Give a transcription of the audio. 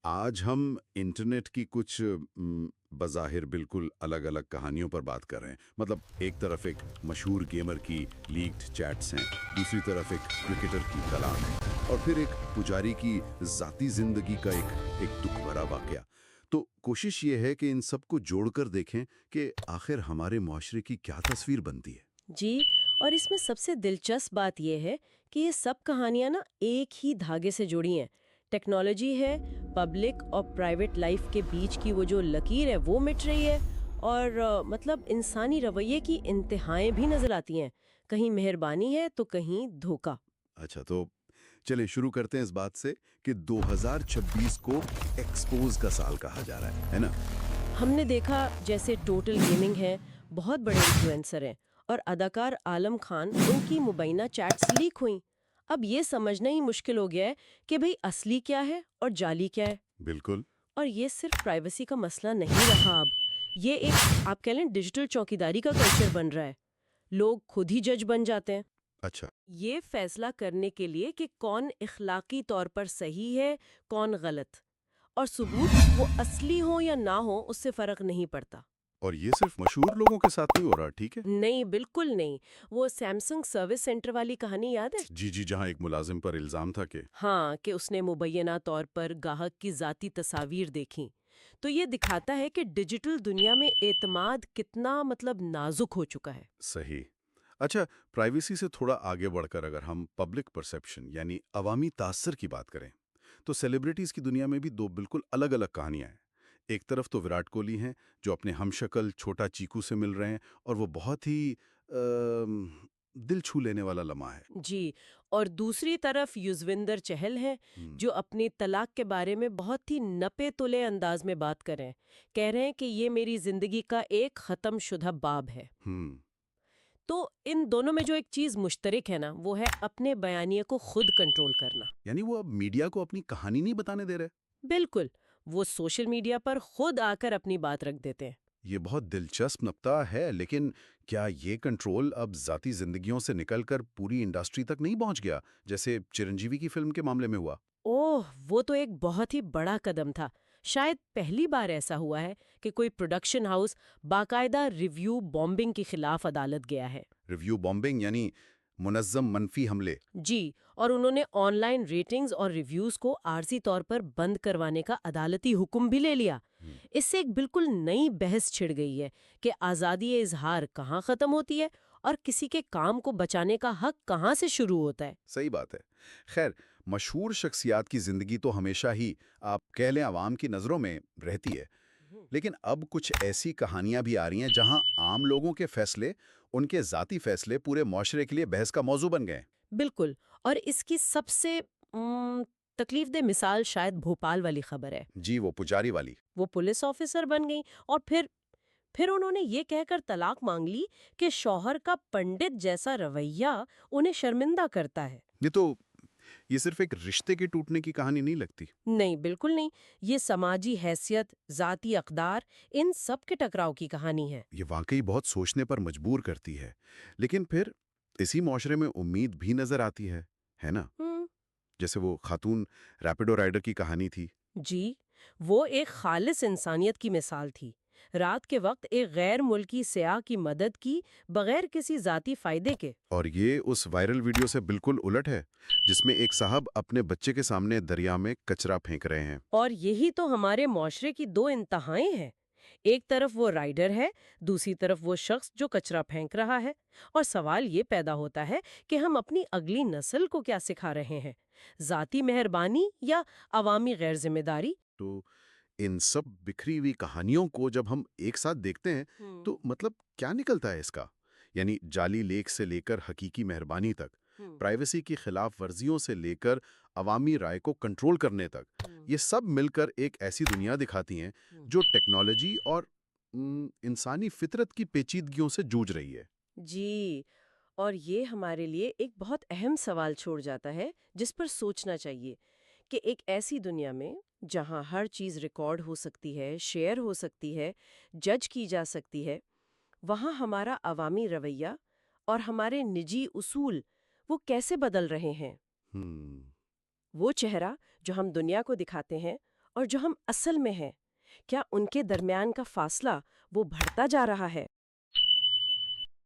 آج ہم انٹرنیٹ کی کچھ بظاہر بالکل الگ الگ کہانیوں پر بات کر رہے ہیں۔ مطلب ایک طرف ایک مشہور گیمر کی لیکڈ چیٹس ہیں، دوسری طرف ایک کرکٹر کی طلاق، اور پھر ایک پجاری کی ذاتی زندگی کا ایک دکھ بھرا واقعہ۔ تو کوشش یہ ہے کہ ان سب کو جوڑ کر دیکھیں کہ آخر ہمارے معاشرے کی کیا تصویر بنتی ہے۔ جی، اور اس میں سب سے دلچسپ بات یہ ہے کہ یہ سب کہانیاں نا ایک ہی دھاگے سے جڑی ہیں۔ ٹیکنالوجی ہے، پبلک اور پرائیویٹ لائف کے بیچ کی وہ جو لکیر ہے وہ مٹ رہی ہے، اور مطلب انسانی رویے کی انتہائیں بھی نظر آتی ہیں۔ کہیں مہربانی ہے تو کہیں دھوکہ۔ اچھا، تو چلیں شروع کرتے ہیں اس بات سے کہ 2026 کو ایکسپوز کا سال کہا جا رہا ہے نا؟ ہم نے دیکھا جیسے ٹوٹل گیمنگ ہے، بہت بڑے انفلوئنسر ہیں، اور اداکار عالم خان ان کی مبینہ چیٹس لیک ہوئیں۔ اب یہ سمجھنا ہی مشکل ہو گیا ہے کہ بھئی اصلی کیا ہے اور جعلی کیا ہے۔ بالکل۔ اور یہ صرف پرائیویسی کا مسئلہ نہیں رہا، اب یہ ایک آپ کہہ لیں ڈیجیٹل چوکیداری کا کلچر بن رہا ہے۔ لوگ خود ہی جج بن جاتے ہیں اچھا۔ یہ فیصلہ کرنے کے لیے کہ کون اخلاقی طور پر صحیح ہے، کون غلط، اور ثبوت وہ اصلی ہو یا نہ ہو اس سے فرق نہیں پڑتا۔ اور یہ صرف مشہور لوگوں کے ساتھ نہیں ہو رہا، ٹھیک ہے؟ نہیں، بالکل نہیں۔ وہ سیمسنگ سروس سینٹر والی کہانی یاد ہے؟ جی جی، جہاں ایک ملازم پر الزام تھا کہ ہاں، کہ اس نے مبینہ طور پر گاہک کی ذاتی تصاویر دیکھیں۔ تو یہ دکھاتا ہے کہ ڈیجیٹل دنیا میں اعتماد کتنا نازک ہو چکا ہے۔ صحیح۔ اچھا، پرائیویسی سے تھوڑا آگے بڑھ کر اگر ہم پبلک پرسیپشن یعنی عوامی تاثر کی بات کریں تو سیلیبریٹیز کی دنیا میں بھی دو بالکل الگ الگ کہانیاں ہیں۔ ایک طرف تو وراٹ کوہلی ہیں جو اپنے ہم شکل چھوٹا چیکو سے مل رہے ہیں، اور وہ بہت ہی دل چھو لینے والا لمحہ ہے۔ جی، اور دوسری طرف یوزویندر چہل ہیں جو اپنی طلاق کے بارے میں بہت ہی نپے تلے انداز میں بات کر رہے ہیں، کہہ رہے ہیں کہ یہ میری زندگی کا ایک ختم شدہ باب ہے۔ ہم تو ان دونوں میں جو ایک چیز مشترک ہے نا، وہ ہے اپنے بیانیے کو خود کنٹرول کرنا۔ یعنی وہ اب میڈیا کو اپنی کہانی نہیں بتانے دے رہے۔ بالکل، وہ سوشل میڈیا پر خود آ کر اپنی بات رکھ دیتے ہیں۔ یہ بہت دلچسپ نقطہ ہے، لیکن کیا یہ کنٹرول اب ذاتی زندگیوں سے نکل کر پوری انڈسٹری تک نہیں پہنچ گیا، جیسے چرنجیوی کی فلم کے معاملے میں ہوا؟ اوہ، وہ تو ایک بہت ہی بڑا قدم تھا۔ شاید پہلی بار ایسا ہوا ہے کہ کوئی پروڈکشن ہاؤس باقاعدہ ریویو بومبنگ کے خلاف عدالت گیا ہے۔ ریویو بومبنگ یعنی منظم منفی حملے۔ جی، اور انہوں نے آن لائن ریٹنگز اور ریویوز کو عارضی طور پر بند کروانے کا عدالتی حکم بھی لے لیا۔ اس سے ایک بالکل نئی بحث چھڑ گئی ہے کہ آزادی اظہار کہاں ختم ہوتی ہے اور کسی کے کام کو بچانے کا حق کہاں سے شروع ہوتا ہے۔ صحیح بات ہے۔ خیر، مشہور شخصیات کی زندگی تو ہمیشہ ہی آپ کہہ لیں عوام کی نظروں میں رہتی ہے، لیکن اب کچھ ایسی کہانیاں بھی آ رہی ہیں جہاں عام لوگوں کے فیصلے، ان کے ذاتی فیصلے پورے معاشرے کے لیے بحث کا موضوع بن گئے۔ بالکل، اور اس کی سب سے تکلیف دہ مثال شاید بھوپال والی خبر ہے۔ جی، وہ پجاری والی۔ وہ پولیس آفیسر بن گئی اور پھر انہوں نے یہ کہہ کر طلاق مانگ لی کہ شوہر کا پنڈت جیسا رویہ انہیں شرمندہ کرتا ہے۔ یہ صرف ایک رشتے کے ٹوٹنے کی کہانی نہیں لگتی۔ نہیں، بالکل نہیں، یہ سماجی حیثیت، ذاتی اقدار، ان سب کے ٹکراؤ کی کہانی ہے۔ یہ واقعی بہت سوچنے پر مجبور کرتی ہے، لیکن پھر اسی معاشرے میں امید بھی نظر آتی ہے نا؟ ہم جیسے وہ خاتون ریپیڈو رائڈر کی کہانی تھی۔ جی، وہ ایک خالص انسانیت کی مثال تھی۔ رات کے وقت ایک غیر ملکی سیاح کی مدد کی بغیر کسی ذاتی فائدے کے۔ اور یہ اس وائرل ویڈیو سے بالکل الٹ ہے جس میں ایک صاحب اپنے بچے کے سامنے دریا میں کچرا پھینک رہے ہیں۔ اور یہی تو ہمارے معاشرے کی دو انتہائیں ہیں۔ ایک طرف وہ رائڈر ہے، دوسری طرف وہ شخص جو کچرا پھینک رہا ہے، اور سوال یہ پیدا ہوتا ہے کہ ہم اپنی اگلی نسل کو کیا سکھا رہے ہیں، ذاتی مہربانی یا عوامی غیر ذمہ داری؟ تو ان سب بکھری ہوئی کہانیوں کو جب ہم ایک ساتھ دیکھتے ہیں تو مطلب کیا نکلتا ہے اس کا؟ یعنی جعلی لیک سے لے کر حقیقی مہربانی تک، پرائیویسی کی خلاف ورزیوں سے لے کر عوامی رائے کو کنٹرول کرنے تک، یہ سب مل کر ایک ایسی دنیا دکھاتی ہیں جو ٹیکنالوجی اور انسانی فطرت کی پیچیدگیوں سے جوجھ رہی ہے۔ جی، اور یہ ہمارے لیے ایک بہت اہم سوال چھوڑ جاتا ہے جس پر سوچنا چاہیے کہ ایک ایسی دنیا میں جہاں ہر چیز ریکارڈ ہو سکتی ہے، شیئر ہو سکتی ہے، جج کی جا سکتی ہے، وہاں ہمارا عوامی رویہ اور ہمارے نجی اصول وہ کیسے بدل رہے ہیں؟ ہم وہ چہرہ جو ہم دنیا کو دکھاتے ہیں اور جو ہم اصل میں ہیں، کیا ان کے درمیان کا فاصلہ وہ بڑھتا جا رہا ہے؟